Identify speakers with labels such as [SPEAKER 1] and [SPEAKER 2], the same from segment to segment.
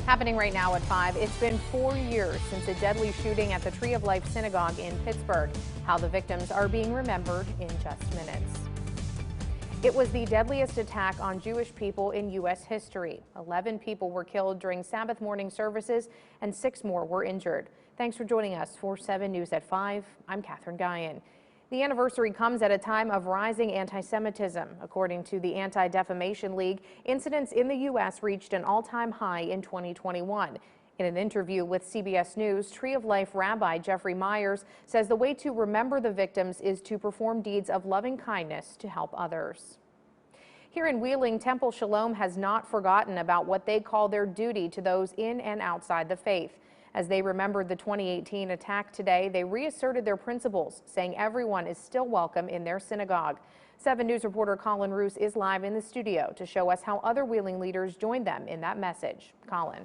[SPEAKER 1] Happening right now at 5, it's been 4 years since a deadly shooting at the Tree of Life Synagogue in Pittsburgh. How the victims are being remembered in just minutes. It was the deadliest attack on Jewish people in U.S. history. 11 people were killed during Sabbath morning services and 6 more were injured. Thanks for joining us for 7 News at 5. I'm Catherine Guyon. The anniversary comes at a time of rising anti-Semitism. According to the Anti-Defamation League, incidents in the U.S. reached an all-time high in 2021. In an interview with CBS News, Tree of Life Rabbi Jeffrey Myers says the way to remember the victims is to perform deeds of loving kindness to help others. Here in Wheeling, Temple Shalom has not forgotten about what they call their duty to those in and outside the faith. As they remembered the 2018 attack today, they reasserted their principles, saying everyone is still welcome in their synagogue. 7 News reporter Colin Roos is live in the studio to show us how other Wheeling leaders joined them in that message. Colin.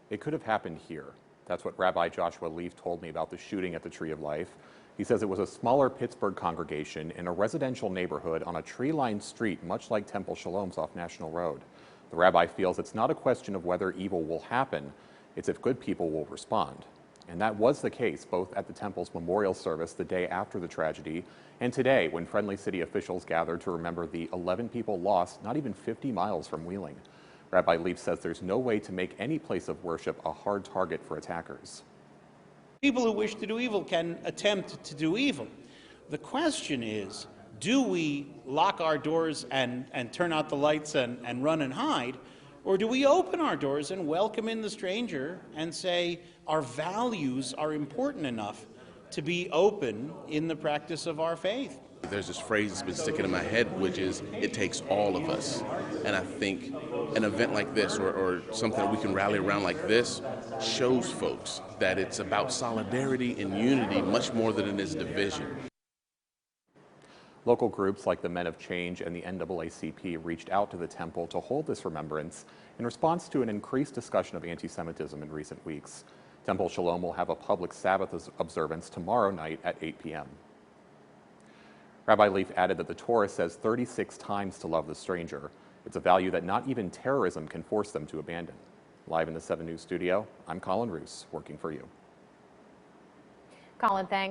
[SPEAKER 2] It could have happened here. That's what Rabbi Joshua Leaf told me about the shooting at the Tree of Life. He says it was a smaller Pittsburgh congregation in a residential neighborhood on a tree-lined street, much like Temple Shalom's off National Road. The rabbi feels it's not a question of whether evil will happen, it's if good people will respond. And that was the case both at the Temple's memorial service the day after the tragedy and today when friendly city officials gathered to remember the 11 people lost not even 50 miles from Wheeling. Rabbi Leaf says there's no way to make any place of worship a hard target for attackers.
[SPEAKER 3] People who wish to do evil can attempt to do evil. The question is, do we lock our doors and turn out the lights and run and hide? Or do we open our doors and welcome in the stranger and say our values are important enough to be open in the practice of our faith?
[SPEAKER 4] There's this phrase that's been sticking in my head, which is, it takes all of us. And I think an event like this or something that we can rally around like this shows folks that it's about solidarity and unity much more than it is division.
[SPEAKER 2] Local groups like the Men of Change and the NAACP reached out to the temple to hold this remembrance in response to an increased discussion of anti-Semitism in recent weeks. Temple Shalom will have a public Sabbath observance tomorrow night at 8 p.m. Rabbi Leaf added that the Torah says 36 times to love the stranger. It's a value that not even terrorism can force them to abandon. Live in the 7 News studio, I'm Colin Roos, working for you.
[SPEAKER 1] Colin, thanks.